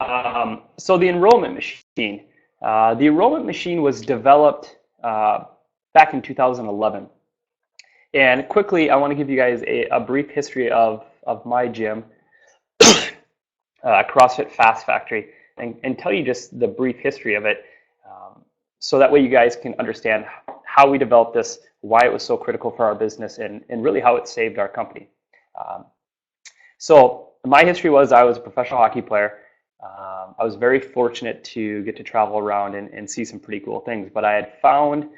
So the enrollment machine. The enrollment machine was developed back in 2011. And quickly, I want to give you guys a brief history of my gym, CrossFit Fast Factory, and tell you just the brief history of it. So that way you guys can understand how we developed this, why it was so critical for our business, and really how it saved our company. Um, so my history was I was a professional hockey player. I was very fortunate to get to travel around and see some pretty cool things, but I had found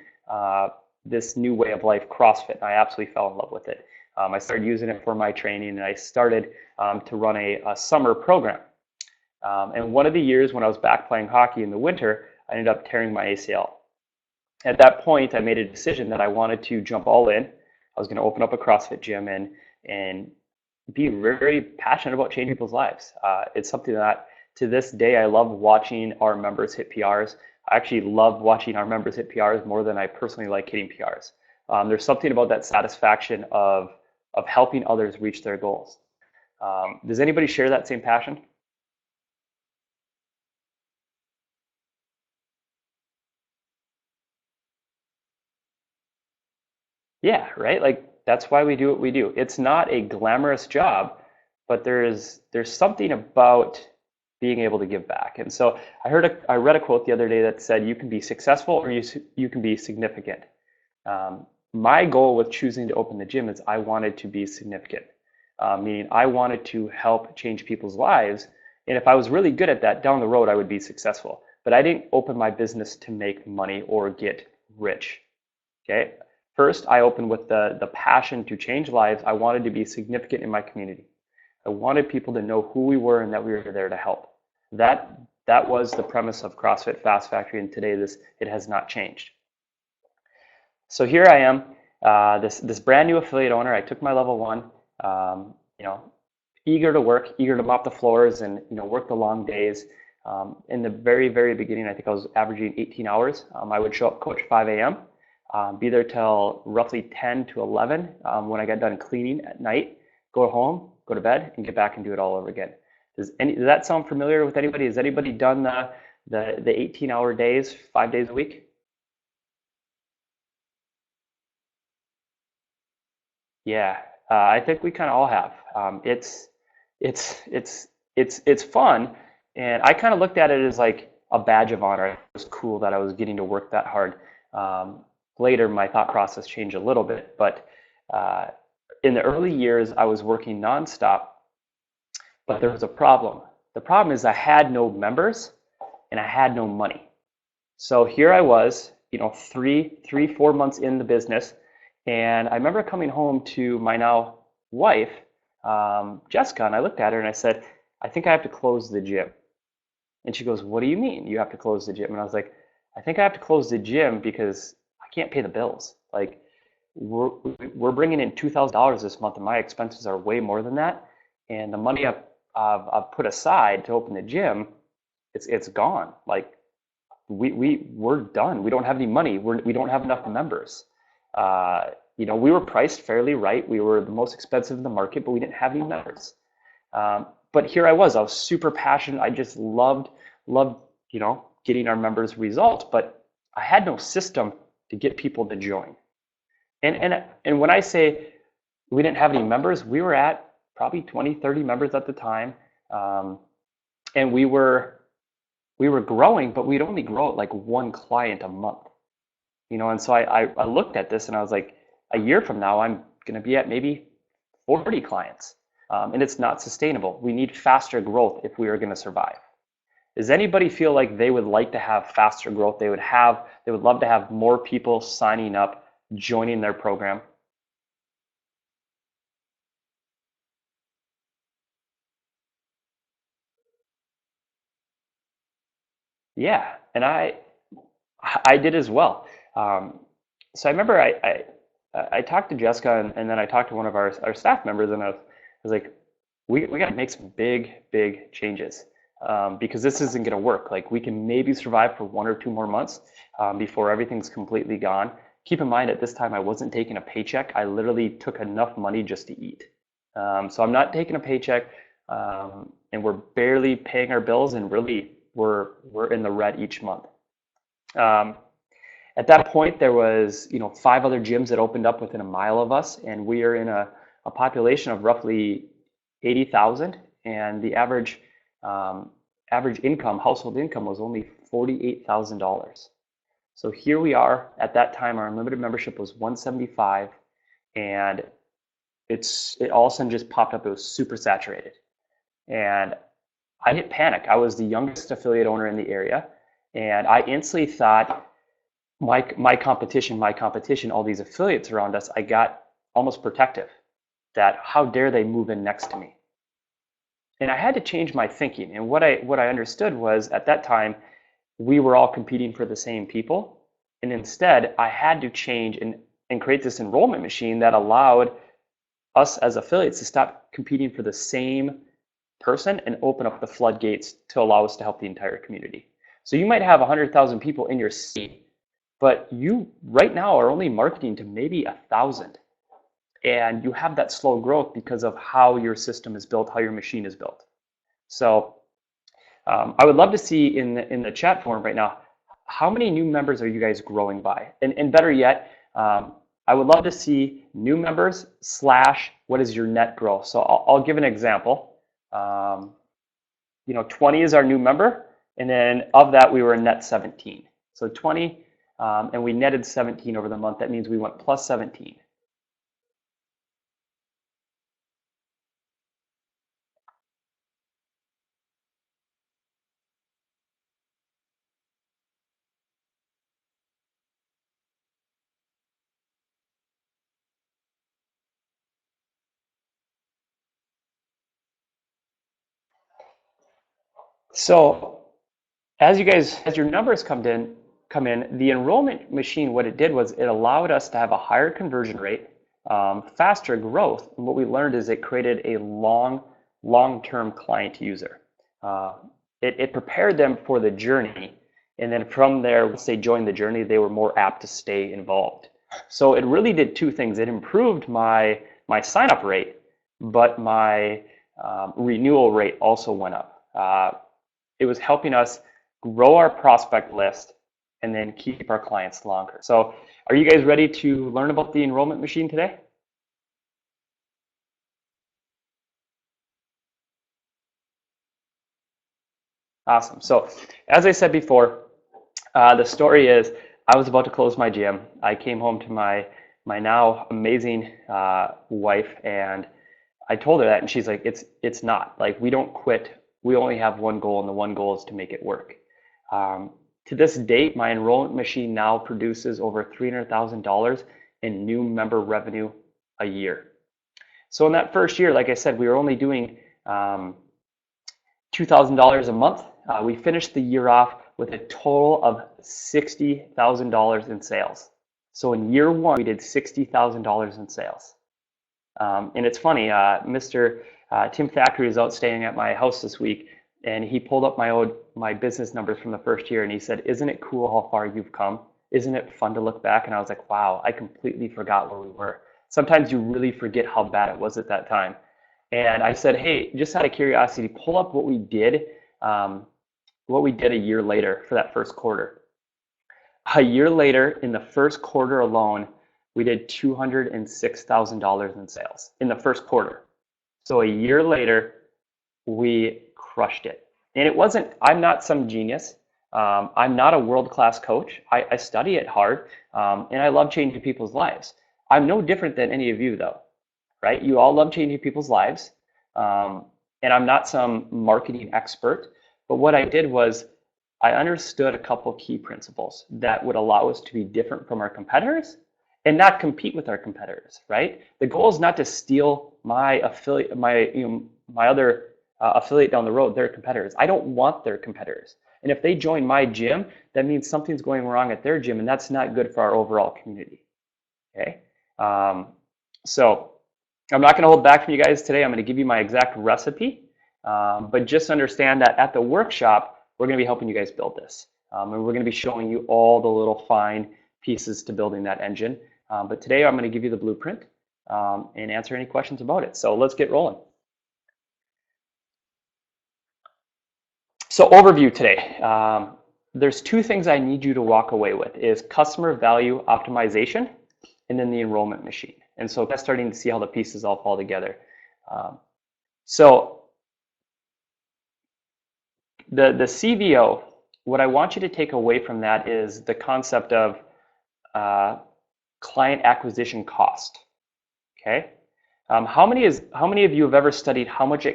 this new way of life, CrossFit, and I absolutely fell in love with it. I started using it for my training, and I started to run a summer program. And one of the years when I was back playing hockey in the winter, I ended up tearing my ACL. At that point, I made a decision that I wanted to jump all in. I was going to open up a CrossFit gym and be very passionate about changing people's lives. It's something that to this day I love watching our members hit PRs. I actually love watching our members hit PRs more than I personally like hitting PRs. There's something about that satisfaction of helping others reach their goals. Does anybody share that same passion? Yeah, right? Like that's why we do what we do. It's not a glamorous job, but there's something about being able to give back. And so I read a quote the other day that said you can be successful or you can be significant. My goal with choosing to open the gym is I wanted to be significant, meaning I wanted to help change people's lives. And if I was really good at that, down the road I would be successful. But I didn't open my business to make money or get rich. Okay. First, I opened with the passion to change lives. I wanted to be significant in my community. I wanted people to know who we were and that we were there to help. That was the premise of CrossFit Fast Factory, and today it has not changed. So here I am, this brand new affiliate owner. I took my level one, you know, eager to work, eager to mop the floors and work the long days. In the very beginning, I think I was averaging 18 hours. I would show up, coach 5 a.m. Be there till roughly 10 to 11 when I got done cleaning at night, go home, go to bed, and get back and do it all over again. Does that sound familiar with anybody? Has anybody done the 18-hour days, 5 days a week? Yeah, I think we kind of all have. It's it's fun, and I kind of looked at it as like a badge of honor. It was cool that I was getting to work that hard. Um, Later, my thought process changed a little bit, but uh, in the early years, I was working nonstop, but there was a problem. The problem is I had no members and I had no money. So here I was, 4 months in the business, and I remember coming home to my now wife, Jessica, and I looked at her and I said, I think I have to close the gym. And she goes, what do you mean you have to close the gym? And I was like, I think I have to close the gym because I can't pay the bills. Like we're, we're bringing in $2,000 this month and my expenses are way more than that. And the money I've put aside to open the gym, it's gone. Like we're done. We don't have any money. We don't have enough members. We were priced fairly right. We were the most expensive in the market, but we didn't have any members. But here I was super passionate. I just loved, getting our members results, but I had no system to get people to join. And when I say we didn't have any members, we were at probably 20, 30 members at the time. Um, and we were growing, but we'd only grow at like one client a month. And so I looked at this and I was like, a year from now, I'm going to be at maybe 40 clients. And it's not sustainable. We need faster growth if we are going to survive. Does anybody feel like they would like to have faster growth? They would love to have more people signing up, joining their program. Yeah, and I did as well. Um, so I remember I talked to Jessica and then I talked to one of our staff members and I was like, we got to make some big changes because this isn't going to work. Like we can maybe survive for 1 or 2 more months before everything's completely gone. Keep in mind at this time I wasn't taking a paycheck. I literally took enough money just to eat. So I'm not taking a paycheck. and we're barely paying our bills, and really we're in the red each month. Um, at that point, there was 5 other gyms that opened up within a mile of us, and we are in a population of roughly 80,000, and the average income, household income, was only $48,000. So here we are. At that time, our unlimited membership was $175, and it all of a sudden just popped up. It was super saturated, and I hit panic. I was the youngest affiliate owner in the area, and I instantly thought, my competition, all these affiliates around us, I got almost protective, that how dare they move in next to me. And I had to change my thinking. And what I understood was, at that time, we were all competing for the same people. And instead, I had to change and create this enrollment machine that allowed us as affiliates to stop competing for the same person and open up the floodgates to allow us to help the entire community. So you might have 100,000 people in your city, but you right now are only marketing to maybe 1,000. And you have that slow growth because of how your system is built, how your machine is built. So I would love to see in the chat forum right now, how many new members are you guys growing by? And better yet, I would love to see new members / what is your net growth. So I'll give an example. 20 is our new member, and then of that we were a net 17. So 20, and we netted 17 over the month. That means we went plus 17. So as your numbers come in, the enrollment machine, what it did was it allowed us to have a higher conversion rate, faster growth. And what we learned is it created a long-term client user. It prepared them for the journey. And then from there, once they joined the journey, they were more apt to stay involved. So it really did 2 things. It improved my sign-up rate, but my renewal rate also went up. It was helping us grow our prospect list and then keep our clients longer. So are you guys ready to learn about the enrollment machine today? Awesome. So as I said before, the story is I was about to close my gym. I came home to my now amazing wife, and I told her that, and she's like, it's not. Like, we don't quit. We only have one goal, and the one goal is to make it work. To this date, my enrollment machine now produces over $300,000 in new member revenue a year. So in that first year, like I said, we were only doing $2,000 a month. We finished the year off with a total of $60,000 in sales. So in year 1, we did $60,000 in sales. And it's funny, Mr. Tim Thackeray is out staying at my house this week, and he pulled up my business numbers from the first year, and he said, "Isn't it cool how far you've come? Isn't it fun to look back?" And I was like, wow, I completely forgot where we were. Sometimes you really forget how bad it was at that time. And I said, hey, just out of curiosity, pull up what we did a year later for that first quarter. A year later, in the first quarter alone, we did $206,000 in sales in the first quarter. So a year later, we crushed it. And it wasn't, I'm not some genius. I'm not a world-class coach. I study it hard, and I love changing people's lives. I'm no different than any of you, though, right? You all love changing people's lives, and I'm not some marketing expert. But what I did was I understood a couple key principles that would allow us to be different from our competitors and not compete with our competitors, right? The goal is not to steal my affiliate, my other affiliate down the road, their competitors. I don't want their competitors. And if they join my gym, that means something's going wrong at their gym, and that's not good for our overall community. Okay? So I'm not going to hold back from you guys today. I'm going to give you my exact recipe, but just understand that at the workshop, we're going to be helping you guys build this. And we're going to be showing you all the little fine pieces to building that engine. But today I'm going to give you the blueprint and answer any questions about it. So let's get rolling. So overview today. There's two things I need you to walk away with is customer value optimization and then the enrollment machine. And so that's starting to see how the pieces all fall together. So the CVO, what I want you to take away from that is the concept of client acquisition cost. Okay, how many of you have ever studied how much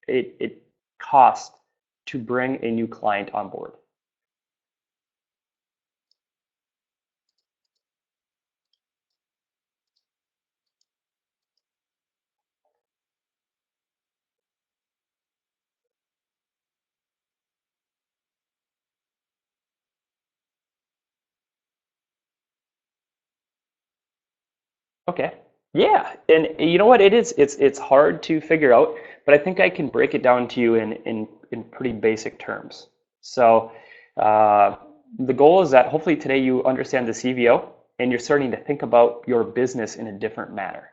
it costs to bring a new client on board? Okay. Yeah, and you know what it is? It's hard to figure out, but I think I can break it down to you in pretty basic terms. So the goal is that hopefully today you understand the CVO and you're starting to think about your business in a different manner.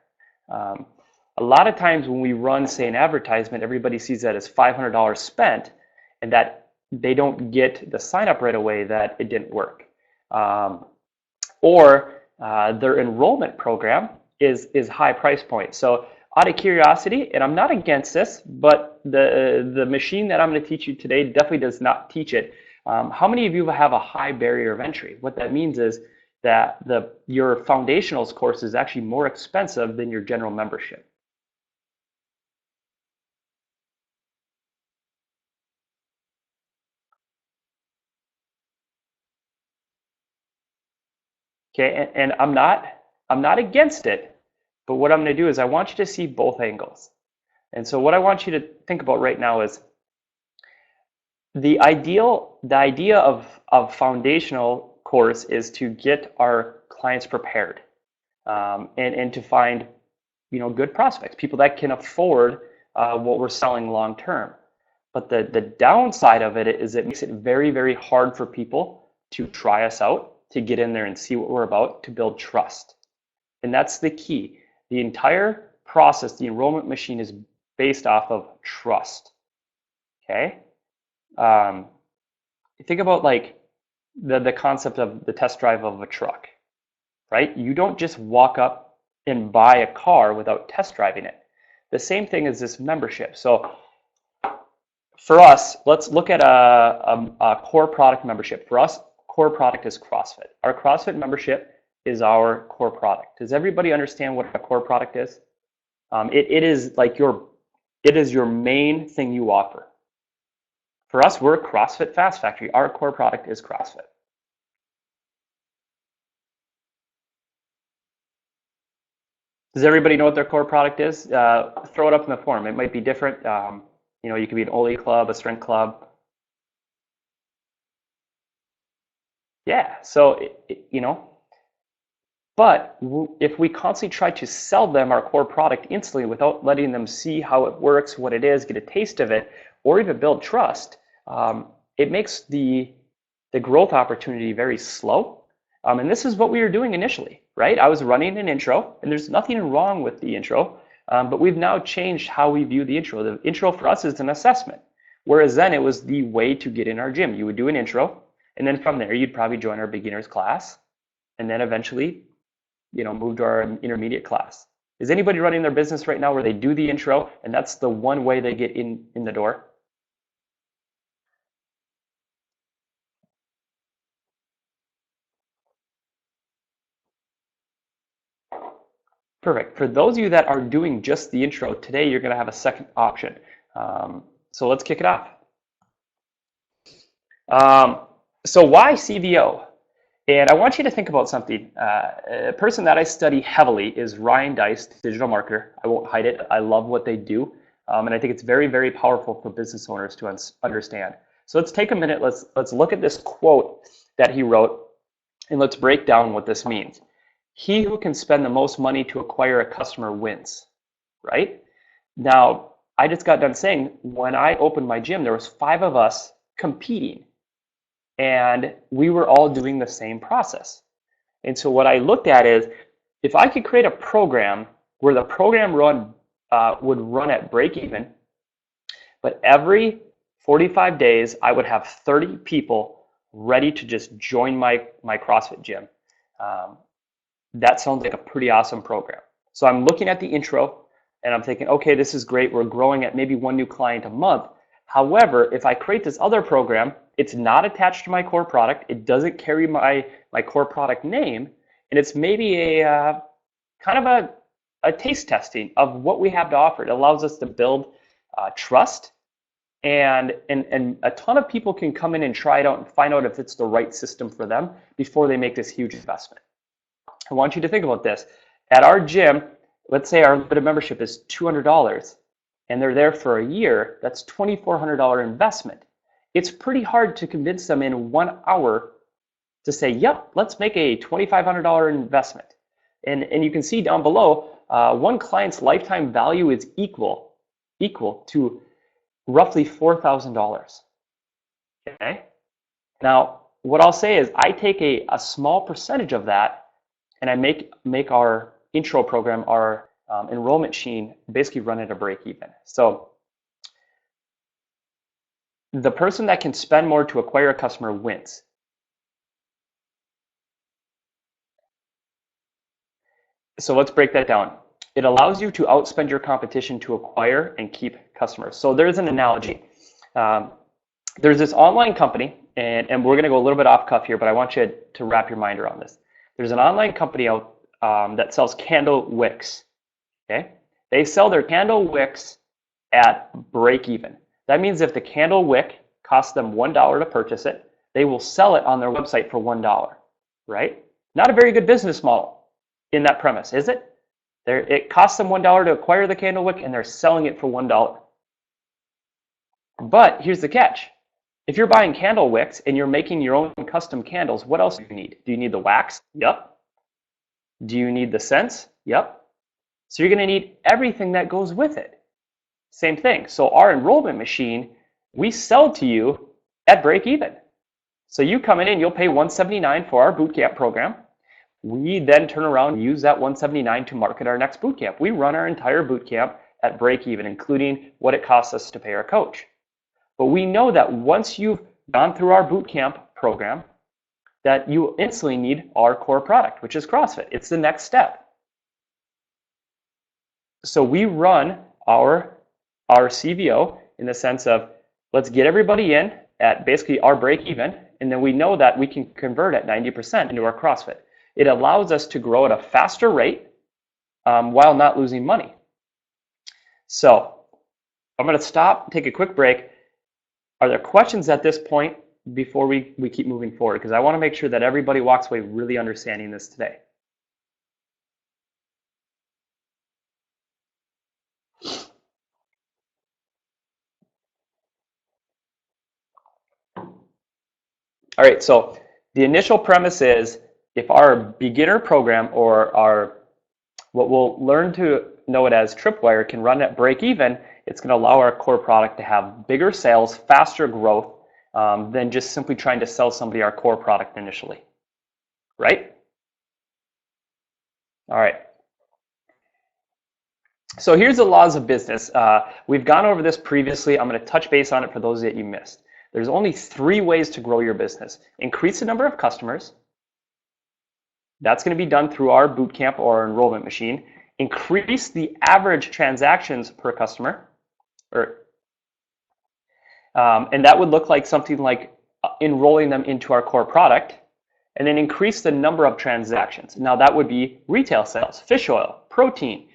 A lot of times when we run, say, an advertisement, everybody sees that as $500 spent, and that they don't get the sign up right away that it didn't work. Or their enrollment program is high price point. So out of curiosity, and I'm not against this, but the machine that I'm going to teach you today definitely does not teach it. How many of you have a high barrier of entry? What that means is that your foundationals course is actually more expensive than your general membership. Okay, and I'm not against it, but what I'm going to do is I want you to see both angles. And so what I want you to think about right now is the idea of foundational course is to get our clients prepared and to find good prospects, people that can afford what we're selling long term. But the downside of it is it makes it very, very hard for people to try us out, to get in there and see what we're about, to build trust. And that's the key. The entire process, the enrollment machine, is based off of trust. Okay? Think about like the concept of the test drive of a truck, right? You don't just walk up and buy a car without test driving it. The same thing is this membership. So for us, let's look at a core product membership. For us, core product is CrossFit. Our CrossFit membership is our core product. Does everybody understand what a core product is? It is like it is your main thing you offer. For us, we're CrossFit Fast Factory. Our core product is CrossFit. Does everybody know what their core product is? Throw it up in the forum. It might be different. You could be an Ole club, a strength club. Yeah, so, but if we constantly try to sell them our core product instantly without letting them see how it works, what it is, get a taste of it, or even build trust, it makes the growth opportunity very slow. And this is what we were doing initially, right? I was running an intro, and there's nothing wrong with the intro, but we've now changed how we view the intro. The intro for us is an assessment, whereas then it was the way to get in our gym. You would do an intro, and then from there, you'd probably join our beginners class, and then eventually, move to our intermediate class. Is anybody running their business right now where they do the intro, and that's the one way they get in the door? Perfect. For those of you that are doing just the intro, today you're going to have a second option. So let's kick it off. So why CVO? And I want you to think about something. A person that I study heavily is Ryan Dice, digital marketer. I won't hide it. I love what they do. And I think it's very, very powerful for business owners to understand. So let's take a minute. Let's look at this quote that he wrote, and let's break down what this means. He who can spend the most money to acquire a customer wins, right? Now, I just got done saying when I opened my gym, there was 5 of us competing, and we were all doing the same process. And so what I looked at is if I could create a program where the program would run at break even, but every 45 days, I would have 30 people ready to just join my CrossFit gym. Um, that sounds like a pretty awesome program. So I'm looking at the intro and I'm thinking, okay, this is great. We're growing at maybe 1 new client a month. However, if I create this other program, it's not attached to my core product. It doesn't carry my core product name. And it's maybe a kind of a taste testing of what we have to offer. It allows us to build trust, and a ton of people can come in and try it out and find out if it's the right system for them before they make this huge investment. I want you to think about this. At our gym, let's say our limited membership is $200 and they're there for a year, that's $2,400 investment. It's pretty hard to convince them in 1 hour to say, yep, let's make a $2,500 investment. And you can see down below, one client's lifetime value is equal to roughly $4,000. Okay? Now, what I'll say is I take a small percentage of that and I make our intro program, our enrollment machine, basically run at a break even. So the person that can spend more to acquire a customer wins. So let's break that down. It allows you to outspend your competition to acquire and keep customers. So there's an analogy. There's this online company, and we're going to go a little bit off cuff here, but I want you to wrap your mind around this. There's an online company out that sells candle wicks. Okay, they sell their candle wicks at break even. That means if the candle wick costs them $1 to purchase it, they will sell it on their website for $1. Right? Not a very good business model in that premise, is it? It costs them $1 to acquire the candle wick, and they're selling it for $1. But here's the catch. If you're buying candle wicks and you're making your own custom candles, what else do you need? Do you need the wax? Yep. Do you need the scents? Yep. So you're going to need everything that goes with it. Same thing. So our enrollment machine, we sell to you at break even. So you come in and you'll pay $179 for our bootcamp program. We then turn around and use that $179 to market our next bootcamp. We run our entire bootcamp at break even, including what it costs us to pay our coach. But we know that once you've gone through our bootcamp program, that you instantly need our core product, which is CrossFit. It's the next step. So we run our CVO in the sense of, let's get everybody in at basically our break even, and then we know that we can convert at 90% into our CrossFit. It allows us to grow at a faster rate while not losing money. So I'm going to stop, take a quick break. Are there questions at this point before we keep moving forward? Because I want to make sure that everybody walks away really understanding this today. All right, so the initial premise is if our beginner program or our what we'll learn to know it as tripwire can run at break even, it's going to allow our core product to have bigger sales, faster growth than just simply trying to sell somebody our core product initially. Right? All right. So here's the laws of business. We've gone over this previously. I'm going to touch base on it for those that you missed. There's only 3 ways to grow your business. Increase the number of customers. That's going to be done through our bootcamp or our enrollment machine. Increase the average transactions per customer. And that would look like something like enrolling them into our core product. And then increase the number of transactions. Now that would be retail sales, fish oil, protein,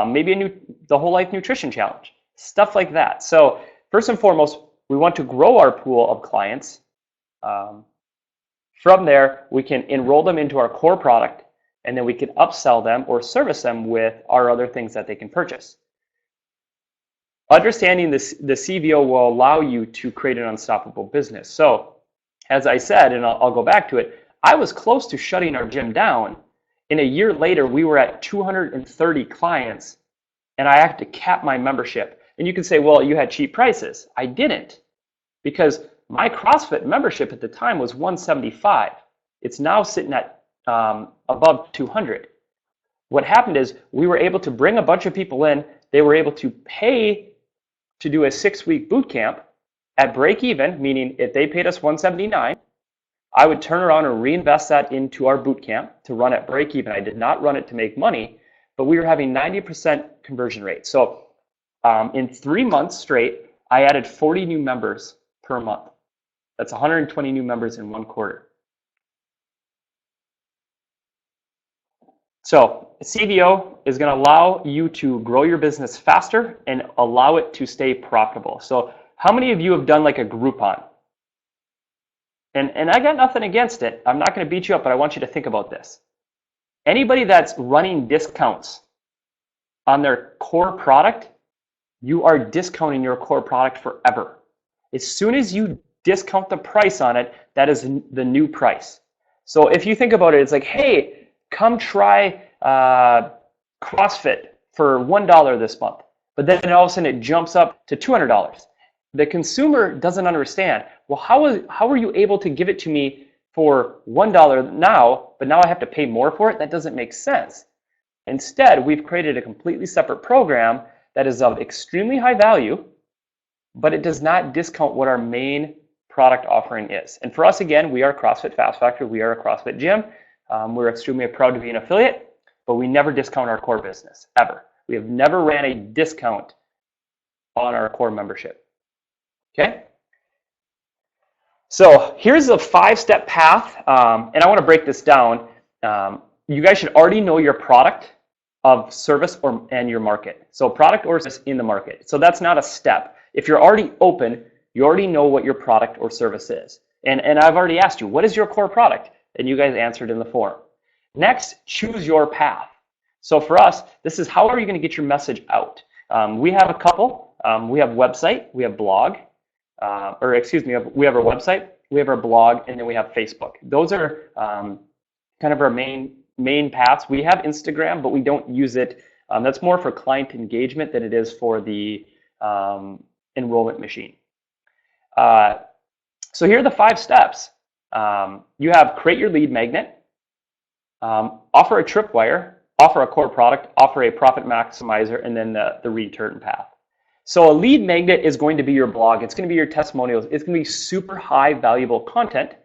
maybe the Whole Life Nutrition Challenge, stuff like that. So first and foremost, we want to grow our pool of clients. From there, we can enroll them into our core product, and then we can upsell them or service them with our other things that they can purchase. Understanding this, the CVO will allow you to create an unstoppable business. So as I said, and I'll go back to it, I was close to shutting our gym down. And a year later, we were at 230 clients, and I had to cap my membership. And you can say, well, you had cheap prices. I didn't, because my CrossFit membership at the time was $175. It's now sitting at above $200. What happened is we were able to bring a bunch of people in. They were able to pay to do a 6-week boot camp, At break even, meaning if they paid us $179, I would turn around and reinvest that into our boot camp to run at break even. I did not run it to make money, but we were having 90% conversion rate. So in 3 months straight, I added 40 new members per month. That's 120 new members in 1 quarter. So CVO is going to allow you to grow your business faster and allow it to stay profitable. So how many of you have done like a Groupon? And I got nothing against it. I'm not going to beat you up, but I want you to think about this. Anybody that's running discounts on their core product, you are discounting your core product forever. As soon as you discount the price on it, that is the new price. So if you think about it, it's like, hey, come try CrossFit for $1 this month. But then all of a sudden it jumps up to $200. The consumer doesn't understand, well, how are you able to give it to me for $1 now, but now I have to pay more for it? That doesn't make sense. Instead, we've created a completely separate program that is of extremely high value, but it does not discount what our main product offering is. And for us, again, we are CrossFit Fast Factory. We are a CrossFit gym. We're extremely proud to be an affiliate, but we never discount our core business, ever. We have never ran a discount on our core membership. Okay? So here's a 5-step path, and I want to break this down. You guys should already know your product of service and your market. So product or service in the market. So that's not a step. If you're already open, you already know what your product or service is. And I've already asked you, what is your core product? And you guys answered in the forum. Next, choose your path. So for us, this is how are you going to get your message out? We have a couple. We have website, we have blog, we have our website, we have our blog, and then we have Facebook. Those are kind of our main paths. We have Instagram, but we don't use it. That's more for client engagement than it is for the enrollment machine. So here are the 5 steps. You have create your lead magnet, offer a tripwire, offer a core product, offer a profit maximizer, and then the return path. So a lead magnet is going to be your blog. It's going to be your testimonials. It's going to be super high valuable content,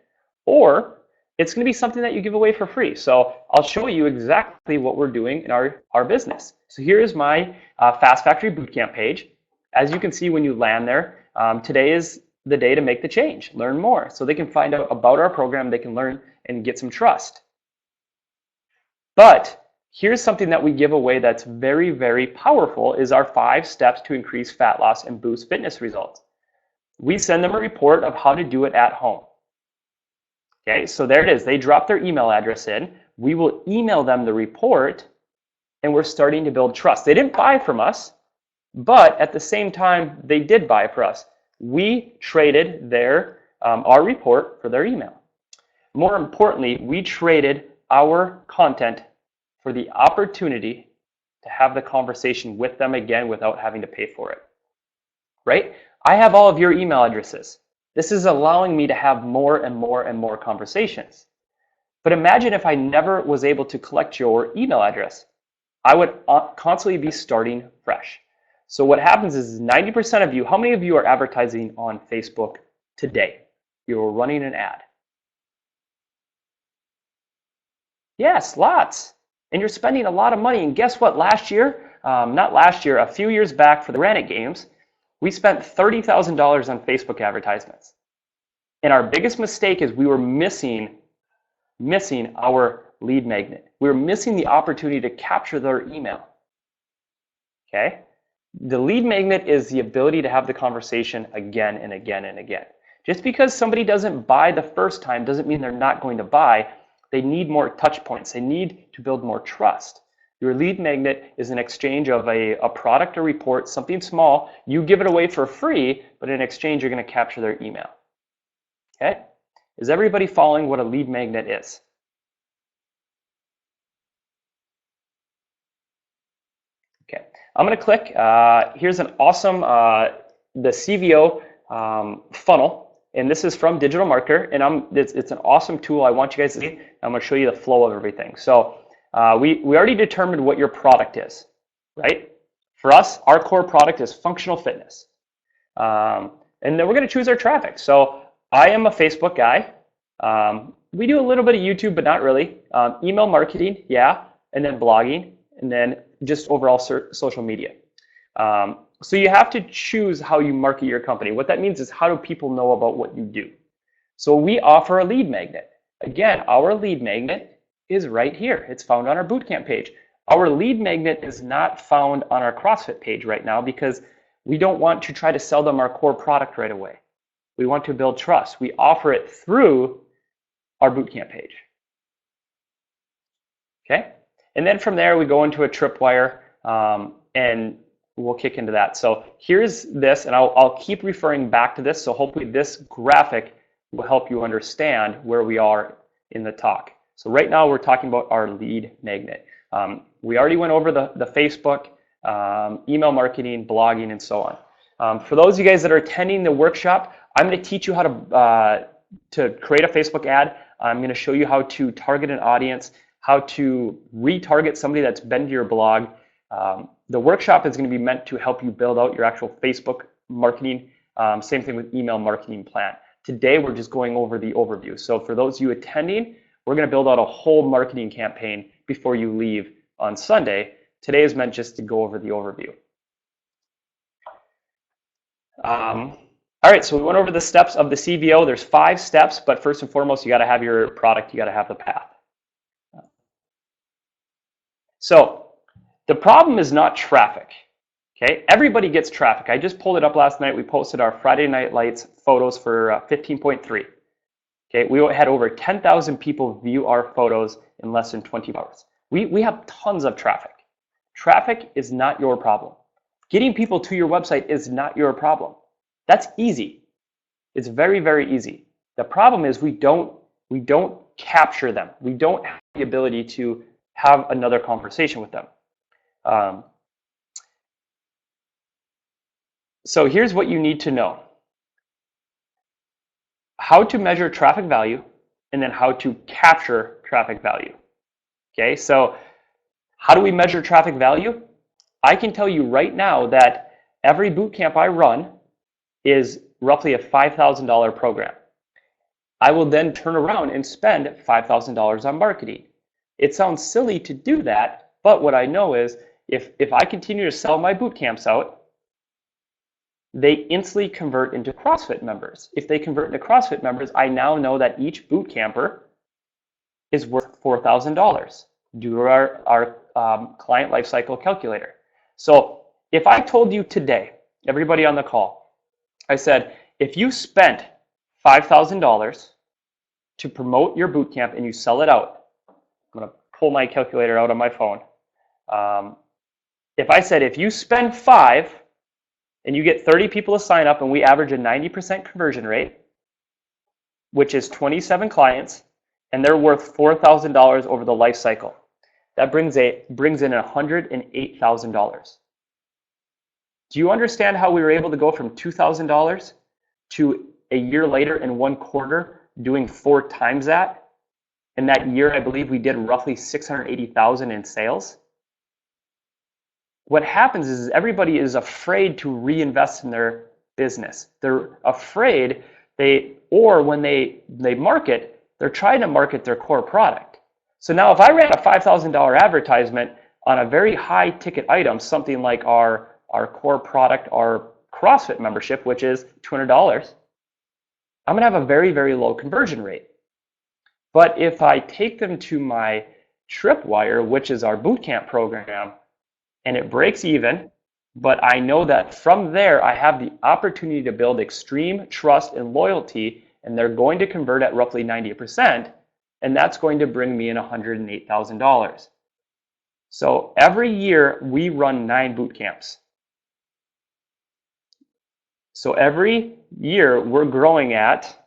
or it's going to be something that you give away for free. So I'll show you exactly what we're doing in our business. So here is my Fast Factory Bootcamp page. As you can see when you land there, today is the day to make the change, learn more. So they can find out about our program, they can learn and get some trust. But here's something that we give away that's very, very powerful is our 5 steps to increase fat loss and boost fitness results. We send them a report of how to do it at home. Okay, so there it is. They drop their email address in. We will email them the report, and we're starting to build trust. They didn't buy from us, but at the same time, they did buy for us. We traded our report for their email. More importantly, we traded our content for the opportunity to have the conversation with them again without having to pay for it, right? I have all of your email addresses. This is allowing me to have more and more and more conversations. But imagine if I never was able to collect your email address. I would constantly be starting fresh. So what happens is 90% of you, how many of you are advertising on Facebook today? You're running an ad. Yes, lots. And you're spending a lot of money. And guess what? Last year, a few years back for the Granite Games, we spent $30,000 on Facebook advertisements. And our biggest mistake is we were missing our lead magnet. We were missing the opportunity to capture their email. Okay? The lead magnet is the ability to have the conversation again and again and again. Just because somebody doesn't buy the first time doesn't mean they're not going to buy. They need more touch points. They need to build more trust. Your lead magnet is an exchange of a product or report, something small. You give it away for free, but in exchange, you're going to capture their email. Okay? Is everybody following what a lead magnet is? Okay. I'm going to click. Here's an awesome, the CVO funnel. And this is from Digital Marketer, and it's an awesome tool. I want you guys to see. I'm going to show you the flow of everything. So we already determined what your product is, right? For us, our core product is functional fitness. And then we're going to choose our traffic. So I am a Facebook guy. We do a little bit of YouTube, but not really. Email marketing, yeah, and then blogging, and then just overall social media. So you have to choose how you market your company. What that means is, how do people know about what you do? So we offer a lead magnet. Again, our lead magnet is right here. It's found on our bootcamp page. Our lead magnet is not found on our CrossFit page right now because we don't want to try to sell them our core product right away. We want to build trust. We offer it through our bootcamp page. Okay? And then from there, we go into a tripwire, and we'll kick into that. So here's this, and I'll keep referring back to this. So hopefully this graphic will help you understand where we are in the talk. So right now we're talking about our lead magnet. We already went over the Facebook, email marketing, blogging, and so on. For those of you guys that are attending the workshop, I'm going to teach you how to create a Facebook ad. I'm going to show you how to target an audience, how to retarget somebody that's been to your blog. The workshop is going to be meant to help you build out your actual Facebook marketing. Same thing with email marketing plan. Today, we're just going over the overview. So for those of you attending, we're going to build out a whole marketing campaign before you leave on Sunday. Today is meant just to go over the overview. All right, so we went over the steps of the CVO. There's 5 steps, but first and foremost, you got to have your product. You got to have the path. So the problem is not traffic. Okay, everybody gets traffic. I just pulled it up last night. We posted our Friday Night Lights photos for 15.3. Okay, we had over 10,000 people view our photos in less than 20 hours. We have tons of traffic. Traffic is not your problem. Getting people to your website is not your problem. That's easy. It's very, very easy. The problem is we don't capture them. We don't have the ability to have another conversation with them. So here's what you need to know. How to measure traffic value, and then how to capture traffic value. Okay, so how do we measure traffic value? I can tell you right now that every bootcamp I run is roughly a $5,000 program. I will then turn around and spend $5,000 on marketing. It sounds silly to do that, but what I know is if I continue to sell my bootcamps out, they instantly convert into CrossFit members. If they convert into CrossFit members, I now know that each bootcamper is worth $4,000 due to our client lifecycle calculator. So if I told you today, everybody on the call, I said, if you spent $5,000 to promote your bootcamp and you sell it out, I'm going to pull my calculator out on my phone. If I said, if you spend 5 and you get 30 people to sign up and we average a 90% conversion rate, which is 27 clients, and they're worth $4,000 over the life cycle, that brings in $108,000. Do you understand how we were able to go from $2,000 to a year later in 1 quarter doing 4 times that? In that year, I believe we did roughly $680,000 in sales. What happens is everybody is afraid to reinvest in their business. They're afraid when they market, they're trying to market their core product. So now if I ran a $5,000 advertisement on a very high ticket item, something like our core product, our CrossFit membership, which is $200, I'm gonna have a very, very low conversion rate. But if I take them to my tripwire, which is our bootcamp program, and it breaks even, but I know that from there I have the opportunity to build extreme trust and loyalty, and they're going to convert at roughly 90%, and that's going to bring me in $108,000. So every year we run 9 boot camps. So every year we're growing at,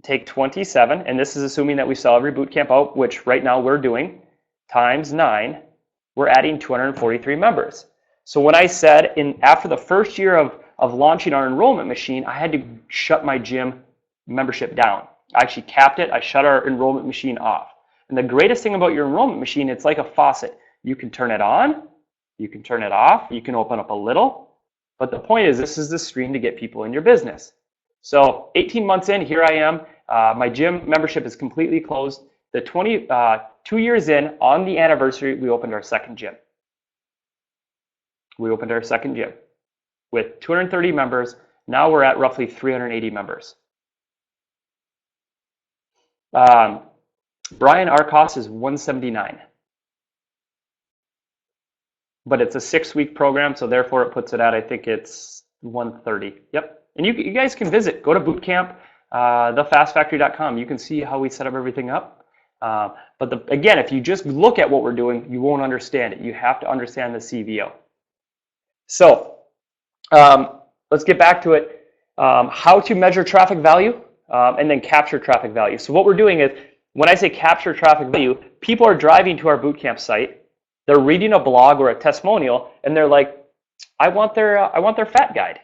take 27, and this is assuming that we sell every boot camp out, which right now we're doing, times 9, we're adding 243 members. So when I said after the first year of launching our enrollment machine, I had to shut my gym membership down. I actually capped it. I shut our enrollment machine off. And the greatest thing about your enrollment machine, it's like a faucet. You can turn it on, you can turn it off, you can open up a little, But the point is, this is the screen to get people in your business. So 18 months in, here I am. My gym membership is completely closed. 2 years in, on the anniversary, we opened our second gym. We opened our second gym with 230 members. Now we're at roughly 380 members. Brian, our cost is $179. But it's a 6-week program, so therefore it puts it at, I think it's $130. Yep. And you guys can visit. Go to bootcamp, thefastfactory.com. You can see how we set up everything up. But again, if you just look at what we're doing, you won't understand it. You have to understand the CVO. So let's get back to it. How to measure traffic value and then capture traffic value. So what we're doing is, when I say capture traffic value, people are driving to our bootcamp site. They're reading a blog or a testimonial, and they're like, I want their fat guide.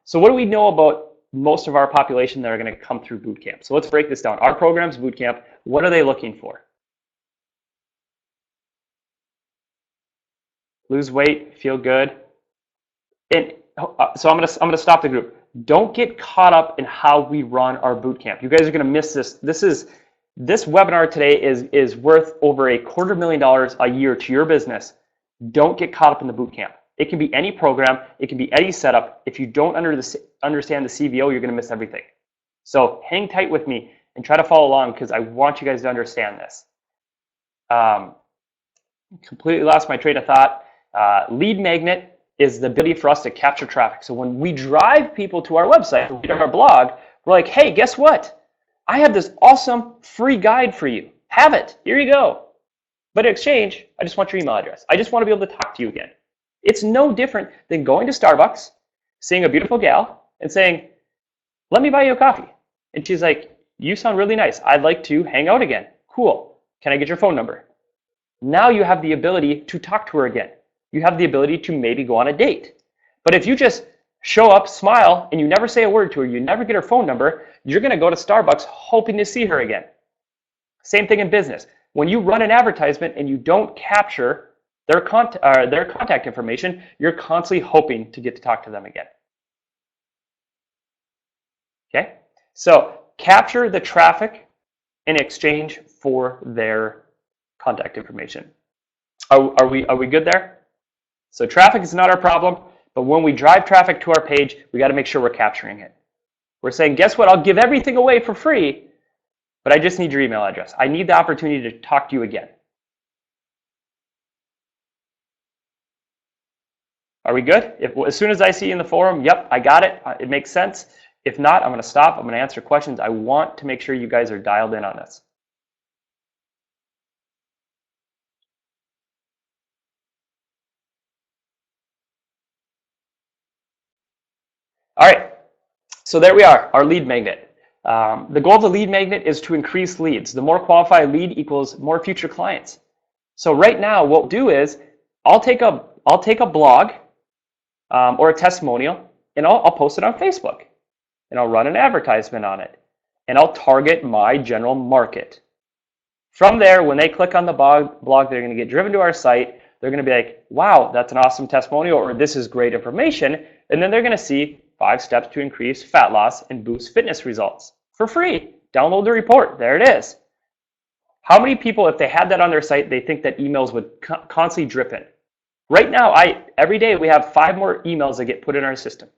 So what do we know about most of our population that are going to come through bootcamp? So let's break this down. Our program's bootcamp. What are they looking for? Lose weight, feel good. And so I'm gonna stop the group. Don't get caught up in how we run our bootcamp. You guys are gonna miss this. This webinar today is worth over $250,000 a year to your business. Don't get caught up in the bootcamp. It can be any program. It can be any setup. If you don't understand the CVO, you're gonna miss everything. So hang tight with me and try to follow along, because I want you guys to understand this. Completely lost my train of thought. Lead magnet is the ability for us to capture traffic. So when we drive people to our website, read our blog, we're like, hey, guess what? I have this awesome free guide for you. Have it. Here you go. But in exchange, I just want your email address. I just want to be able to talk to you again. It's no different than going to Starbucks, seeing a beautiful gal, and saying, let me buy you a coffee. And she's like, you sound really nice. I'd like to hang out again. Cool. Can I get your phone number? Now you have the ability to talk to her again. You have the ability to maybe go on a date. But if you just show up, smile, and you never say a word to her, you never get her phone number, you're going to go to Starbucks hoping to see her again. Same thing in business. When you run an advertisement and you don't capture their contact information, you're constantly hoping to get to talk to them again. Okay? So capture the traffic in exchange for their contact information. Are we good there? So traffic is not our problem, but when we drive traffic to our page, we got to make sure we're capturing it. We're saying, guess what? I'll give everything away for free, but I just need your email address. I need the opportunity to talk to you again. Are we good? As soon as I see in the forum, yep, I got it. It makes sense. If not, I'm going to stop. I'm going to answer questions. I want to make sure you guys are dialed in on this. All right, so there we are, our lead magnet. The goal of the lead magnet is to increase leads. The more qualified lead equals more future clients. So right now, what we'll do is I'll take a blog or a testimonial, and I'll post it on Facebook, and I'll run an advertisement on it, and I'll target my general market. From there, when they click on the blog, they're going to get driven to our site. They're going to be like, wow, that's an awesome testimonial, or this is great information, and then they're going to see 5 steps to increase fat loss and boost fitness results for free. Download the report. There it is. How many people, if they had that on their site, they think that emails would constantly drip in? Right now, every day we have 5 more emails that get put in our system.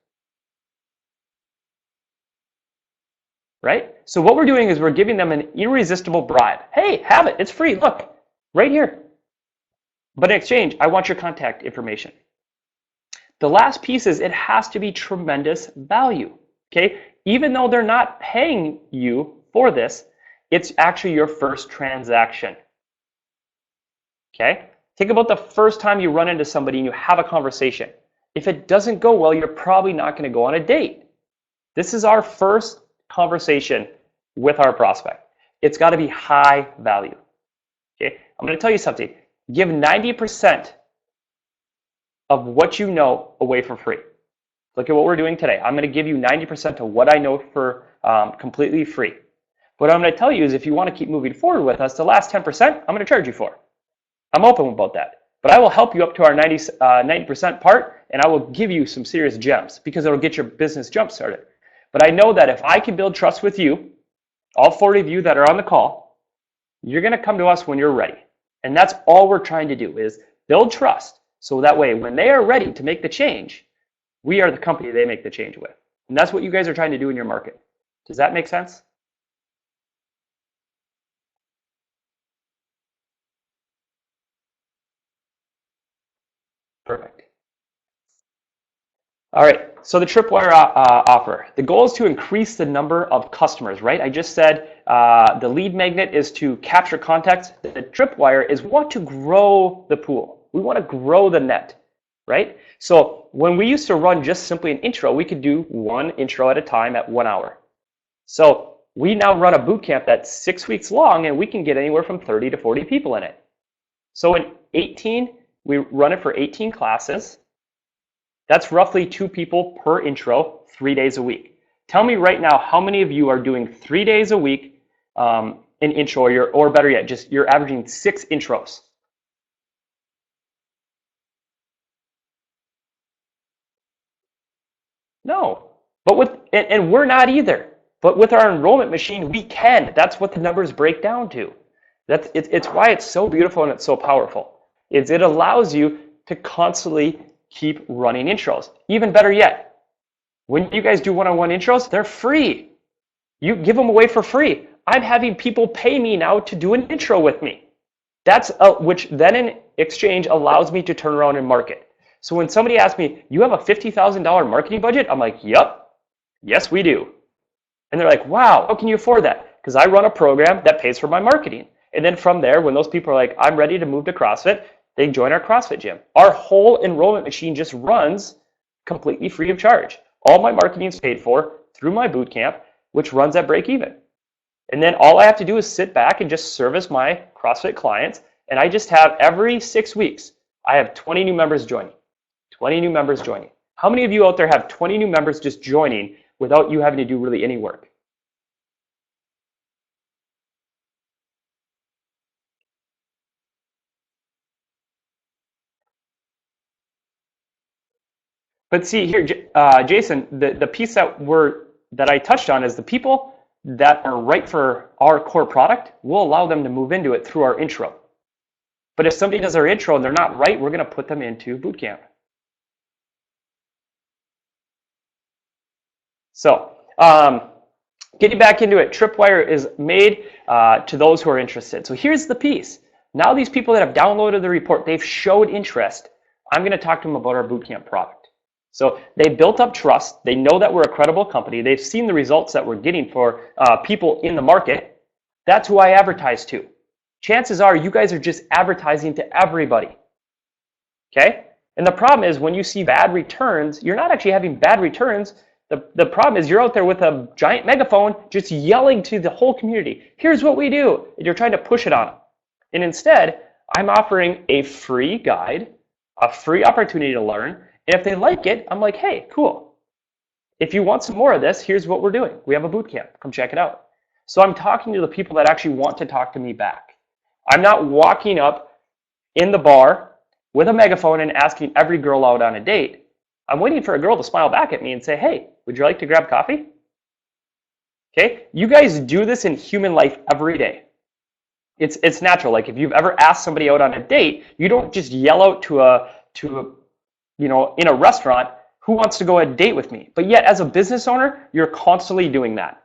Right? So what we're doing is we're giving them an irresistible bribe. Hey, have it. It's free. Look, right here. But in exchange, I want your contact information. The last piece is it has to be tremendous value, okay? Even though they're not paying you for this, it's actually your first transaction, okay? Think about the first time you run into somebody and you have a conversation. If it doesn't go well, you're probably not going to go on a date. This is our first conversation with our prospect. It's got to be high value, okay? I'm going to tell you something. Give 90% of what you know away for free. Look at what we're doing today. I'm going to give you 90% of what I know for completely free. What I'm going to tell you is if you want to keep moving forward with us, the last 10% I'm going to charge you for. I'm open about that. But I will help you up to our 90% part, and I will give you some serious gems because it'll get your business jump started. But I know that if I can build trust with you, all 40 of you that are on the call, you're going to come to us when you're ready. And that's all we're trying to do is build trust. So that way, when they are ready to make the change, we are the company they make the change with. And that's what you guys are trying to do in your market. Does that make sense? Perfect. All right, so the Tripwire offer. The goal is to increase the number of customers, right? I just said the lead magnet is to capture contacts. The Tripwire is want to grow the pool. We want to grow the net, right? So when we used to run just simply an intro, we could do one intro at a time at 1 hour. So we now run a boot camp that's 6 weeks long, and we can get anywhere from 30 to 40 people in it. So in 18, we run it for 18 classes. That's roughly 2 people per intro, 3 days a week. Tell me right now how many of you are doing 3 days a week in intro, or better yet, just you're averaging 6 intros. No, but and we're not either. But with our enrollment machine, we can. That's what the numbers break down to. It's why it's so beautiful and it's so powerful. It allows you to constantly keep running intros. Even better yet, when you guys do one-on-one intros, they're free. You give them away for free. I'm having people pay me now to do an intro with me. Which then in exchange allows me to turn around and market. So when somebody asks me, you have a $50,000 marketing budget? I'm like, yep, yes we do. And they're like, wow, how can you afford that? Because I run a program that pays for my marketing. And then from there, when those people are like, I'm ready to move to CrossFit, they join our CrossFit gym. Our whole enrollment machine just runs completely free of charge. All my marketing is paid for through my boot camp, which runs at break even. And then all I have to do is sit back and just service my CrossFit clients. And I just have every 6 weeks, I have 20 new members joining. 20 new members joining. How many of you out there have 20 new members just joining without you having to do really any work? But see here, Jason, the piece that I touched on is the people that are right for our core product, we'll allow them to move into it through our intro. But if somebody does our intro and they're not right, we're going to put them into bootcamp. So getting back into it, Tripwire is made to those who are interested. So here's the piece. Now these people that have downloaded the report, they've showed interest. I'm going to talk to them about our bootcamp product. So they built up trust. They know that we're a credible company. They've seen the results that we're getting for people in the market. That's who I advertise to. Chances are you guys are just advertising to everybody. Okay? And the problem is when you see bad returns, you're not actually having bad returns. The problem is you're out there with a giant megaphone just yelling to the whole community, here's what we do. And you're trying to push it on them. And instead, I'm offering a free guide, a free opportunity to learn. And if they like it, I'm like, hey, cool. If you want some more of this, here's what we're doing. We have a boot camp. Come check it out. So I'm talking to the people that actually want to talk to me back. I'm not walking up in the bar with a megaphone and asking every girl out on a date. I'm waiting for a girl to smile back at me and say, hey, would you like to grab coffee? Okay, you guys do this in human life every day. It's natural. Like if you've ever asked somebody out on a date, you don't just yell out to a in a restaurant, who wants to go on a date with me? But yet as a business owner, you're constantly doing that.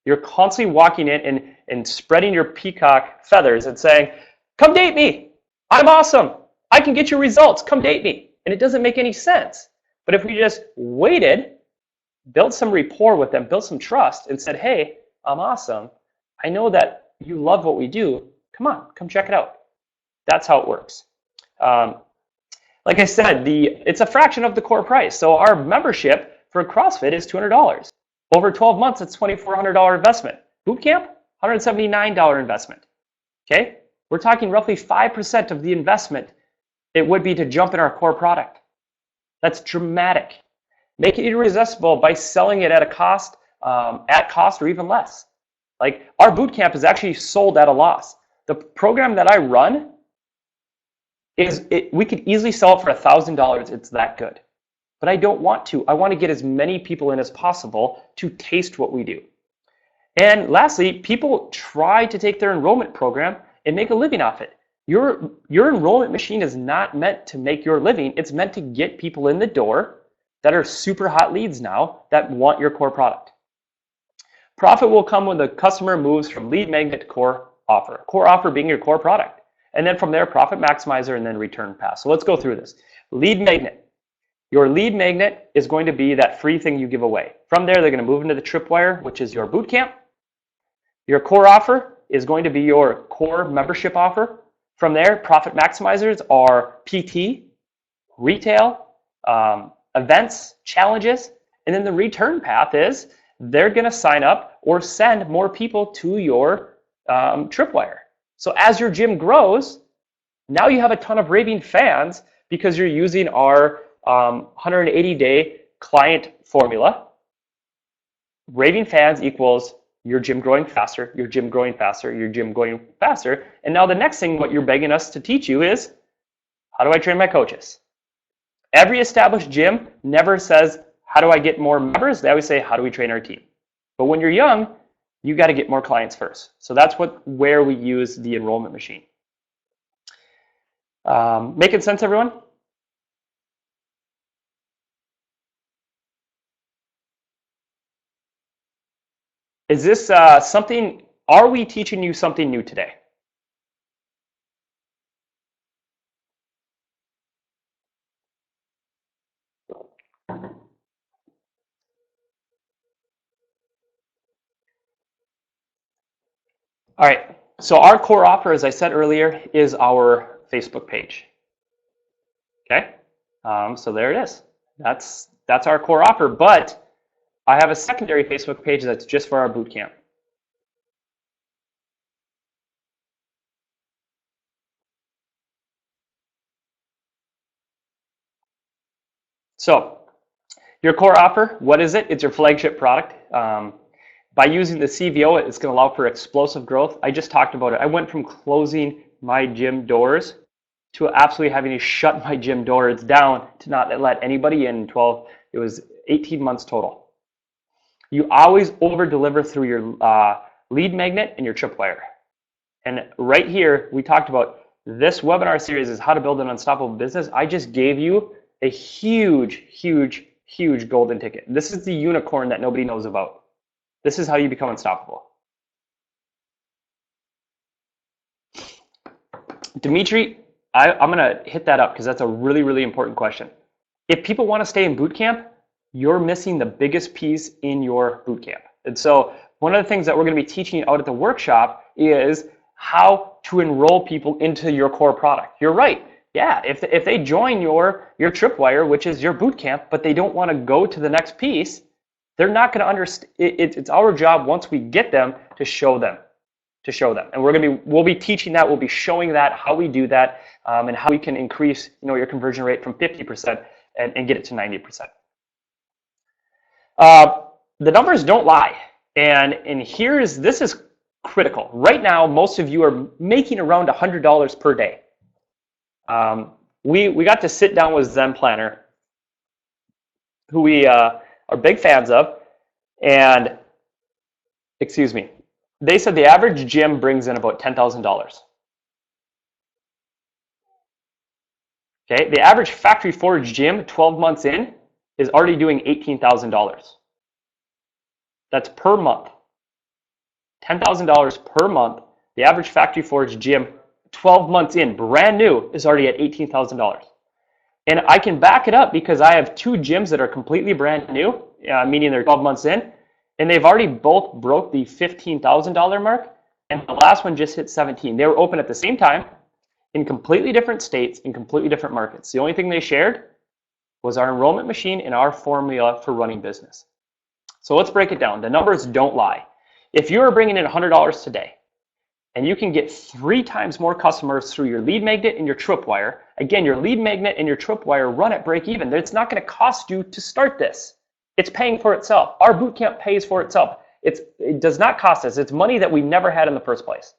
You're constantly walking in and spreading your peacock feathers and saying, come date me. I'm awesome. I can get you results. Come date me. And it doesn't make any sense. But if we just waited, built some rapport with them, built some trust, and said, hey, I'm awesome. I know that you love what we do. Come on, come check it out. That's how it works. Like I said, it's a fraction of the core price. So our membership for CrossFit is $200. Over 12 months, it's $2,400 investment. Bootcamp, $179 investment. Okay? We're talking roughly 5% of the investment it would be to jump in our core product. That's dramatic. Make it irresistible by selling it at cost or even less. Like our bootcamp is actually sold at a loss. The program that I run, we could easily sell it for $1,000. It's that good. But I don't want to. I want to get as many people in as possible to taste what we do. And lastly, people try to take their enrollment program and make a living off it. Your enrollment machine is not meant to make your living. It's meant to get people in the door that are super hot leads now that want your core product. Profit will come when the customer moves from lead magnet to core offer. Core offer being your core product. And then from there, profit maximizer and then return pass. So let's go through this. Lead magnet. Your lead magnet is going to be that free thing you give away. From there, they're going to move into the tripwire, which is your boot camp. Your core offer is going to be your core membership offer. From there, profit maximizers are PT, retail, events, challenges, and then the return path is they're going to sign up or send more people to your tripwire. So as your gym grows, now you have a ton of raving fans because you're using our 180-day client formula. Raving fans equals your gym growing faster, your gym growing faster, your gym growing faster. And now the next thing, what you're begging us to teach you is, how do I train my coaches? Every established gym never says, how do I get more members? They always say, how do we train our team? But when you're young, you got to get more clients first. So that's where we use the enrollment machine. Making sense, everyone? Is this something, are we teaching you something new today? All right, so our core offer, as I said earlier, is our Facebook page. Okay, so there it is. That's our core offer, but I have a secondary Facebook page that's just for our bootcamp. So your core offer, what is it? It's your flagship product. By using the CVO, it's going to allow for explosive growth. I just talked about it. I went from closing my gym doors to absolutely having to shut my gym doors down to not let anybody in 12. It was 18 months total. You always over deliver through your lead magnet and your tripwire. And right here, we talked about this webinar series is how to build an unstoppable business. I just gave you a huge, huge, huge golden ticket. This is the unicorn that nobody knows about. This is how you become unstoppable. Dimitri, I'm going to hit that up because that's a really, really important question. If people want to stay in boot camp, you're missing the biggest piece in your boot camp. And so one of the things that we're going to be teaching out at the workshop is how to enroll people into your core product. You're right. Yeah, if they join your tripwire, which is your boot camp, but they don't want to go to the next piece, they're not going to understand. It's our job once we get them to show them. And we'll be teaching that. We'll be showing that, how we do that, and how we can increase your conversion rate from 50% and get it to 90%. The numbers don't lie, and this is critical. Right now, most of you are making around $100 per day. We got to sit down with Zen Planner, who we are big fans of, and they said the average gym brings in about $10,000. Okay, the average factory forged gym 12 months in is already doing $18,000. That's per month. $10,000 per month. The average factory forged gym 12 months in, brand new, is already at $18,000. And I can back it up because I have two gyms that are completely brand new, meaning they're 12 months in, and they've already both broke the $15,000 mark, and the last one just hit 17. They were open at the same time in completely different states, in completely different markets. The only thing they shared was our enrollment machine and our formula for running business. So let's break it down. The numbers don't lie. If you are bringing in $100 today, and you can get 3 times more customers through your lead magnet and your tripwire. Again, your lead magnet and your tripwire run at break even. It's not going to cost you to start this. It's paying for itself. Our bootcamp pays for itself. It does not cost us. It's money that we never had in the first place.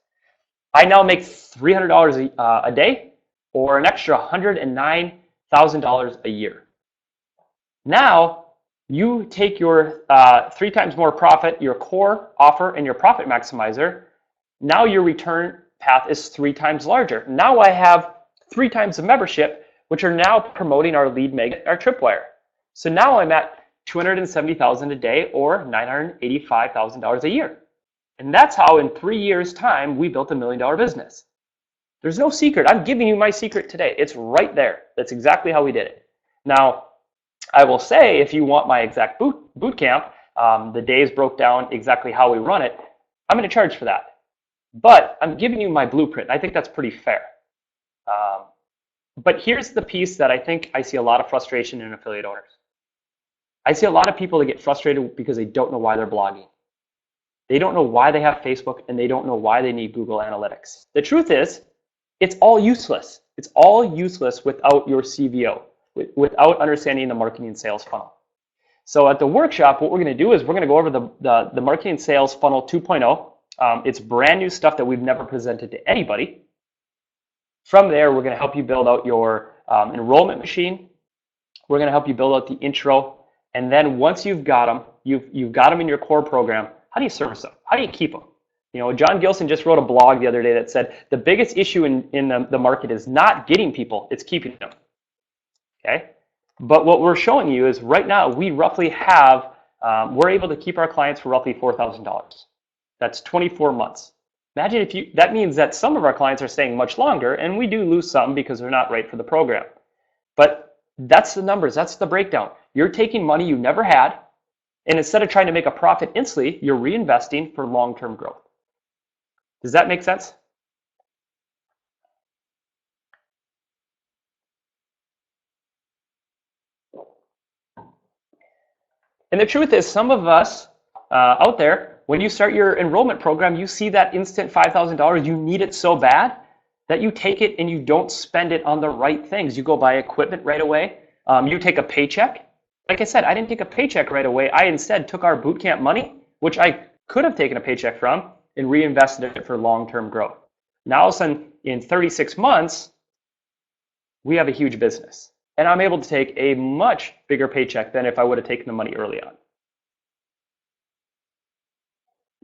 I now make $300 a day. or an extra $109,000 a year. Now, you take your 3 times more profit, your core offer, and your profit maximizer. Now your return path is 3 times larger. Now I have 3 times the membership, which are now promoting our lead magnet, our tripwire. So now I'm at $270,000 a day or $985,000 a year. And that's how in 3 years' time, we built $1 million business. There's no secret. I'm giving you my secret today. It's right there. That's exactly how we did it. Now, I will say, if you want my exact boot camp, the days broke down exactly how we run it, I'm going to charge for that. But I'm giving you my blueprint. I think that's pretty fair. But here's the piece that I think I see a lot of frustration in affiliate owners. I see a lot of people that get frustrated because they don't know why they're blogging. They don't know why they have Facebook, and they don't know why they need Google Analytics. The truth is, it's all useless. It's all useless without your CVO, without understanding the marketing and sales funnel. So at the workshop, what we're going to do is we're going to go over the marketing and sales funnel 2.0. It's brand new stuff that we've never presented to anybody. From there, we're going to help you build out your enrollment machine. We're going to help you build out the intro. And then once you've got them, you've got them in your core program, how do you service them? How do you keep them? You know, John Gilson just wrote a blog the other day that said the biggest issue in the market is not getting people, it's keeping them. Okay? But what we're showing you is right now we roughly have, we're able to keep our clients for roughly $4,000. That's 24 months. Imagine if that means that some of our clients are staying much longer, and we do lose some because they're not right for the program. But that's the numbers, that's the breakdown. You're taking money you never had, and instead of trying to make a profit instantly, you're reinvesting for long-term growth. Does that make sense? And the truth is, some of us out there, when you start your enrollment program, you see that instant $5,000, you need it so bad that you take it and you don't spend it on the right things. You go buy equipment right away. You take a paycheck. Like I said, I didn't take a paycheck right away. I instead took our bootcamp money, which I could have taken a paycheck from, and reinvested it for long-term growth. Now, all of a sudden, in 36 months, we have a huge business. And I'm able to take a much bigger paycheck than if I would have taken the money early on.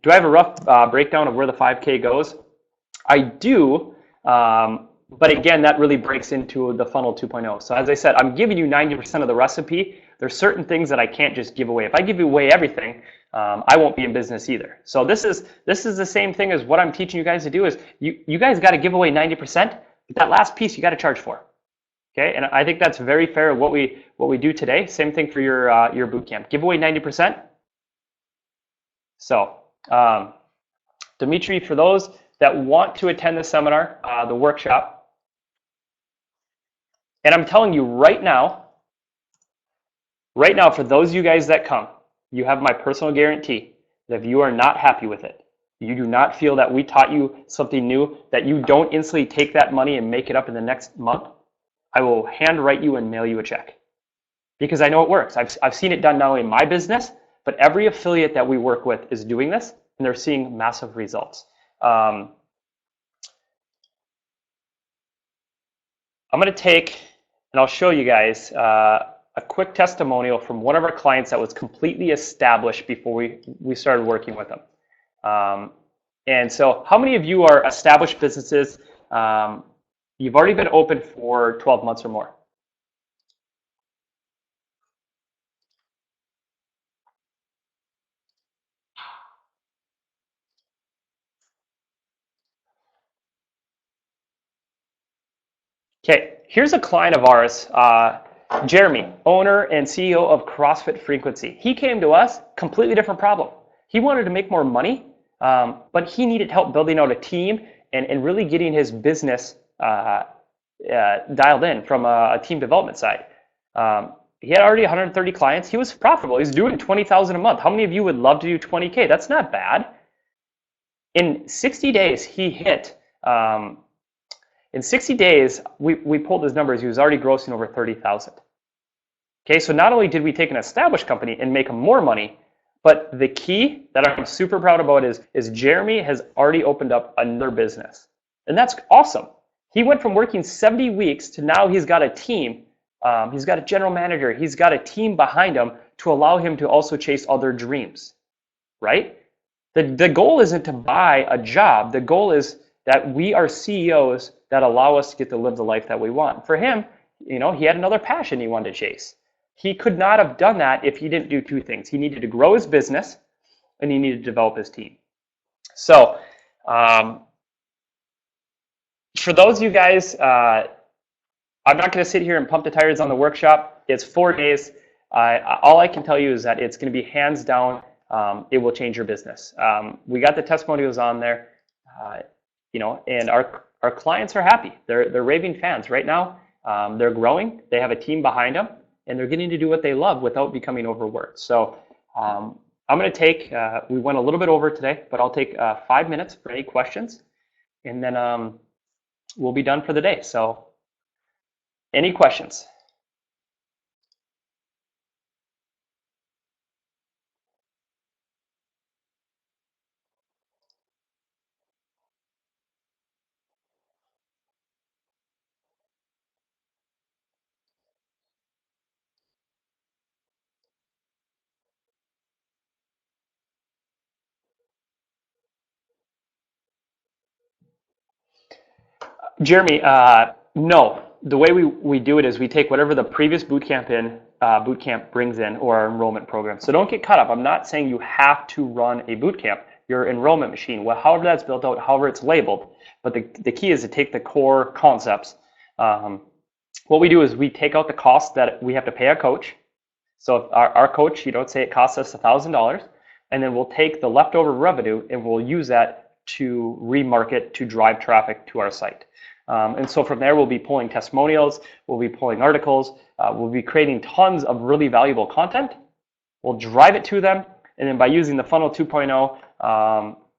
Do I have a rough breakdown of where the 5K goes? I do, but again, that really breaks into the funnel 2.0. So as I said, I'm giving you 90% of the recipe. There's certain things that I can't just give away. If I give away everything, I won't be in business either. So this is the same thing as what I'm teaching you guys to do is you guys got to give away 90%, but that last piece you got to charge for. Okay, and I think that's very fair what we do today. Same thing for your boot camp. Give away 90%. So Dimitri, for those that want to attend the seminar, the workshop, and I'm telling you right now, for those of you guys that come, you have my personal guarantee that if you are not happy with it, you do not feel that we taught you something new, that you don't instantly take that money and make it up in the next month, I will handwrite you and mail you a check. Because I know it works. I've seen it done not only in my business, but every affiliate that we work with is doing this, and they're seeing massive results. I'm going to take, and I'll show you guys, a quick testimonial from one of our clients that was completely established before we started working with them. And so how many of you are established businesses? You've already been open for 12 months or more. Okay, here's a client of ours, Jeremy, owner and CEO of CrossFit Frequency. He came to us, completely different problem. He wanted to make more money, but he needed help building out a team and really getting his business dialed in from a team development side. He had already 130 clients. He was profitable. He's doing $20,000 a month. How many of you would love to do 20K? That's not bad. In 60 days, he hit. In 60 days, we pulled his numbers. He was already grossing over 30,000. Okay, so not only did we take an established company and make him more money, but the key that I'm super proud about is Jeremy has already opened up another business. And that's awesome. He went from working 70 weeks to now he's got a team. He's got a general manager. He's got a team behind him to allow him to also chase other dreams, right? The goal isn't to buy a job. The goal is that we are CEOs that allow us to get to live the life that we want. For him, he had another passion he wanted to chase. He could not have done that if he didn't do two things. He needed to grow his business and he needed to develop his team. So for those of you guys, I'm not going to sit here and pump the tires on the workshop. It's 4 days. All I can tell you is that it's going to be hands down. It will change your business. We got the testimonials on there, and our clients are happy. They're raving fans right now. They're growing. They have a team behind them, and they're getting to do what they love without becoming overworked. So I'm going to take. We went a little bit over today, but I'll take 5 minutes for any questions, and then we'll be done for the day. So, any questions? Jeremy, no. The way we do it is we take whatever the previous boot camp brings in, or our enrollment program. So don't get caught up. I'm not saying you have to run a boot camp. Your enrollment machine, however that's built out, however it's labeled. But the key is to take the core concepts. What we do is we take out the cost that we have to pay a coach. So if our coach, say it costs us $1,000, and then we'll take the leftover revenue and we'll use that to remarket, to drive traffic to our site. And so from there, we'll be pulling testimonials, we'll be pulling articles, we'll be creating tons of really valuable content. We'll drive it to them, and then by using the funnel 2.0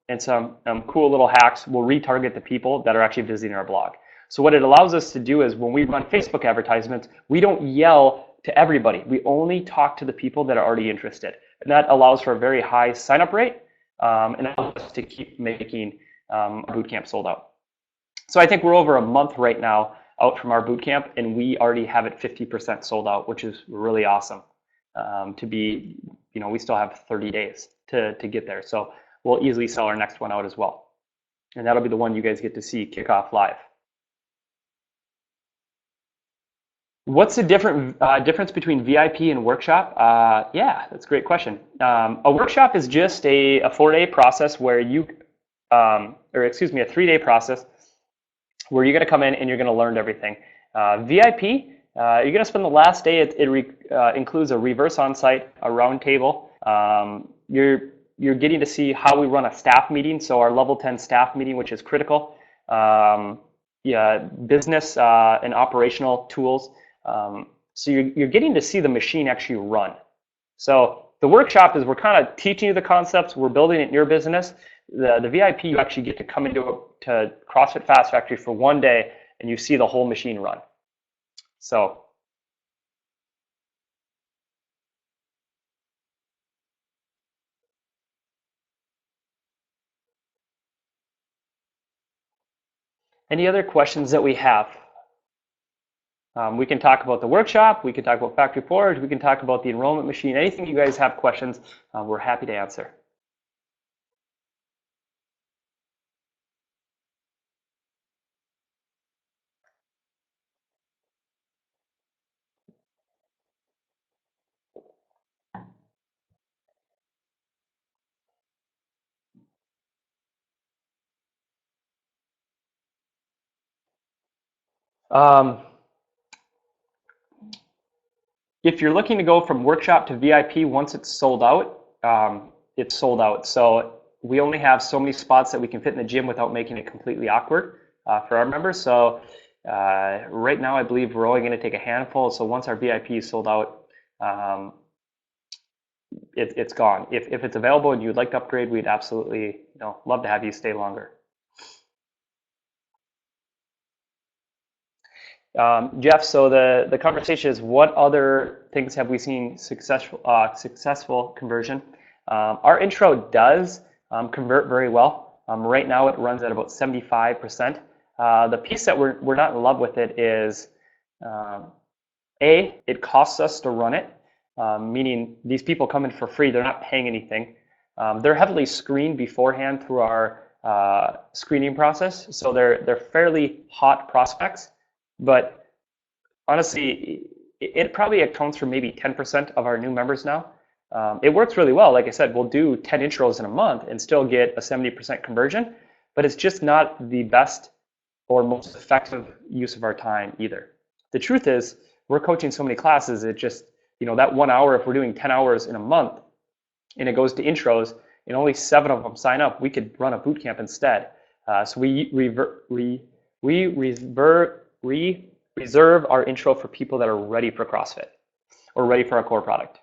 and some cool little hacks, we'll retarget the people that are actually visiting our blog. So what it allows us to do is when we run Facebook advertisements, we don't yell to everybody. We only talk to the people that are already interested. And that allows for a very high sign-up rate and allows us to keep making our bootcamp sold out. So I think we're over a month right now out from our bootcamp, and we already have it 50% sold out, which is really awesome. We still have 30 days to get there. So we'll easily sell our next one out as well. And that'll be the one you guys get to see kick off live. What's the difference between VIP and workshop? Yeah, that's a great question. A workshop is just a 4-day process where a 3-day process where you're going to come in and you're going to learn everything. VIP, you're going to spend the last day. It includes a reverse on-site, a round table. You're getting to see how we run a staff meeting, so our level 10 staff meeting, which is critical. Business and operational tools. So you're getting to see the machine actually run. So the workshop is we're kind of teaching you the concepts. We're building it in your business. The VIP, you actually get to come into CrossFit Fast Factory for 1 day, and you see the whole machine run. So any other questions that we have? We can talk about the workshop. We can talk about Factory Forge. We can talk about the enrollment machine. Anything you guys have questions, we're happy to answer. If you're looking to go from workshop to VIP, once it's sold out, it's sold out. So we only have so many spots that we can fit in the gym without making it completely awkward for our members. So right now, I believe we're only going to take a handful. So once our VIP is sold out, it's gone. If it's available and you'd like to upgrade, we'd absolutely love to have you stay longer. Jeff, so the conversation is, what other things have we seen successful conversion? Our intro does convert very well. Right now it runs at about 75%. The piece that we're not in love with it is, um, A, it costs us to run it, meaning these people come in for free, they're not paying anything. They're heavily screened beforehand through our screening process, so they're fairly hot prospects, but honestly, it probably accounts for maybe 10% of our new members now. It works really well. Like I said, we'll do 10 intros in a month and still get a 70% conversion, but it's just not the best or most effective use of our time either. The truth is, we're coaching so many classes, it just, that 1 hour, if we're doing 10 hours in a month and it goes to intros and only 7 of them sign up, we could run a boot camp instead. So we reserve our intro for people that are ready for CrossFit or ready for our core product.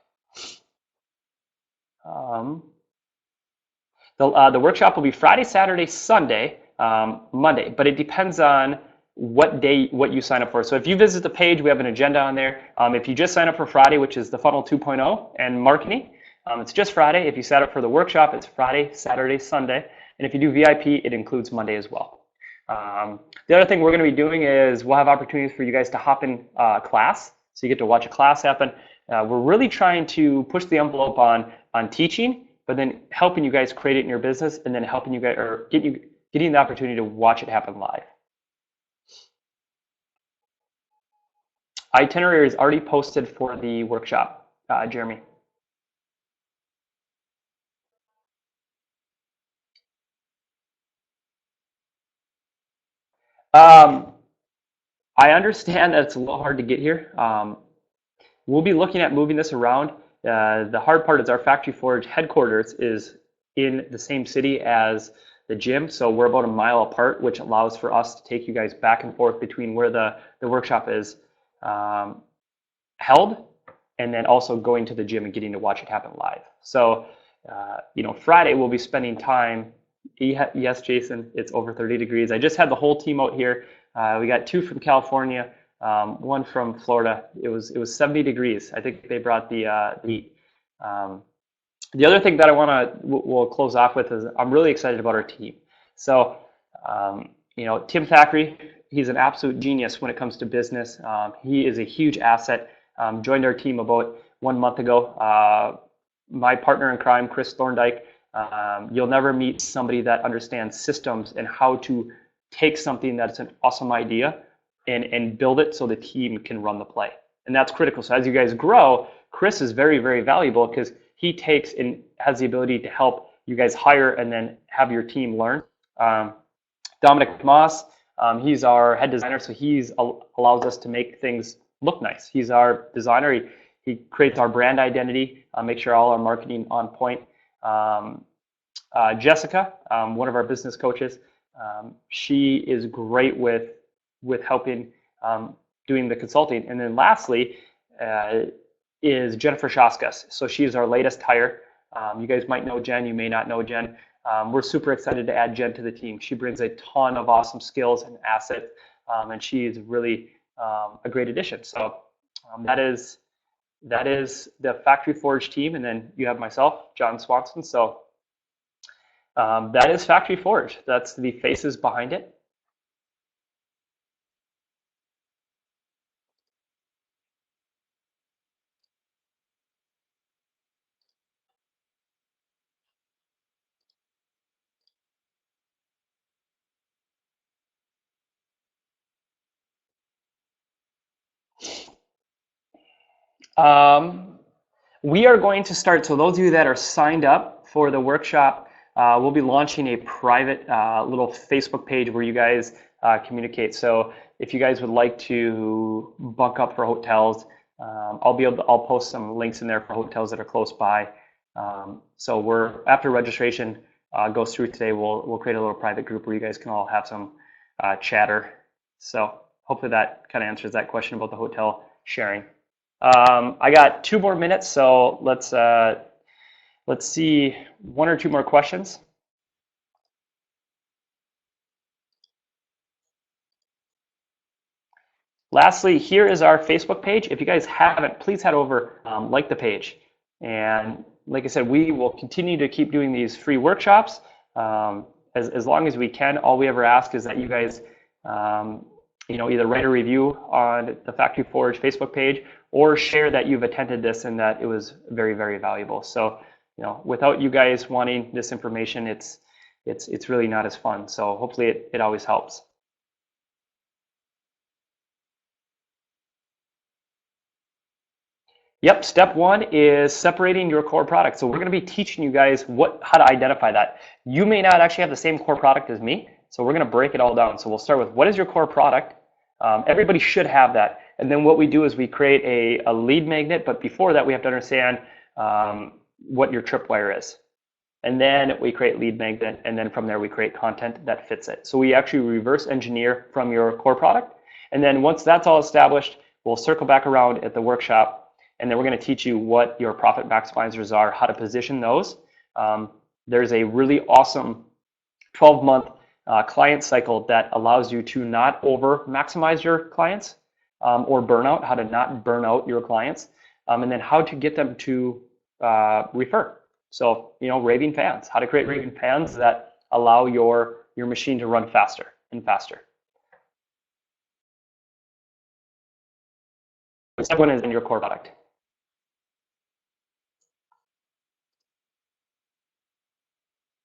The workshop will be Friday, Saturday, Sunday, Monday, but it depends on what you sign up for. So if you visit the page, we have an agenda on there. If you just sign up for Friday, which is the Funnel 2.0 and marketing, it's just Friday. If you sign up for the workshop, it's Friday, Saturday, Sunday. And if you do VIP, it includes Monday as well. The other thing we're going to be doing is we'll have opportunities for you guys to hop in class. So you get to watch a class happen. We're really trying to push the envelope on teaching, but then helping you guys create it in your business, and then helping you guys, or getting the opportunity to watch it happen live. Itinerary is already posted for the workshop, Jeremy. I understand that it's a little hard to get here. We'll be looking at moving this around. The hard part is our Factory Forge headquarters is in the same city as the gym, so we're about a mile apart, which allows for us to take you guys back and forth between where the workshop is held, and then also going to the gym and getting to watch it happen live. So, Friday we'll be spending time. Yes, Jason, it's over 30 degrees. I just had the whole team out here. We got 2 from California, 1 from Florida. It was 70 degrees. I think they brought the heat. The other thing that we'll close off with is I'm really excited about our team. So, Tim Thackeray, he's an absolute genius when it comes to business. He is a huge asset. Joined our team about 1 month ago. My partner in crime, Chris Thorndike, you'll never meet somebody that understands systems and how to take something that's an awesome idea and build it so the team can run the play. And that's critical. So as you guys grow, Chris is very, very valuable because he takes and has the ability to help you guys hire and then have your team learn. Dominic Moss, he's our head designer, so he's allows us to make things look nice. He's our designer. He creates our brand identity, make sure all our marketing on point. Jessica, one of our business coaches, she is great with helping doing the consulting. And then lastly is Jennifer Shaskas. So she's our latest hire. You guys might know Jen, you may not know Jen. We're super excited to add Jen to the team. She brings a ton of awesome skills and assets, and she is really a great addition. So that is the Factory Forge team, and then you have myself, John Swanson. So that is Factory Forge. That's the faces behind it. We are going to start, so those of you that are signed up for the workshop, we'll be launching a private little Facebook page where you guys communicate. So if you guys would like to bunk up for hotels, I'll post some links in there for hotels that are close by. So after registration goes through today, we'll create a little private group where you guys can all have some chatter. So hopefully that kind of answers that question about the hotel sharing. I got 2 more minutes, so let's see 1 or 2 more questions. Lastly, here is our Facebook page. If you guys haven't, please head over, like the page. And like I said, we will continue to keep doing these free workshops as long as we can. All we ever ask is that you guys either write a review on the Factory Forge Facebook page or share that you've attended this and that it was very, very valuable. So, without you guys wanting this information, it's really not as fun. So hopefully it always helps. Yep, step one is separating your core product. So we're going to be teaching you guys how to identify that. You may not actually have the same core product as me, so we're going to break it all down. So we'll start with what is your core product? Everybody should have that. And then what we do is we create a lead magnet, but before that we have to understand what your tripwire is. And then we create lead magnet, and then from there we create content that fits it. So we actually reverse engineer from your core product. And then once that's all established, we'll circle back around at the workshop, and then we're going to teach you what your profit maximizers are, how to position those. There's a really awesome 12-month client cycle that allows you to not over maximize your clients or burnout, how to not burn out your clients, and then how to get them to refer. So, raving fans, how to create raving fans that allow your machine to run faster and faster. Step one is in your core product.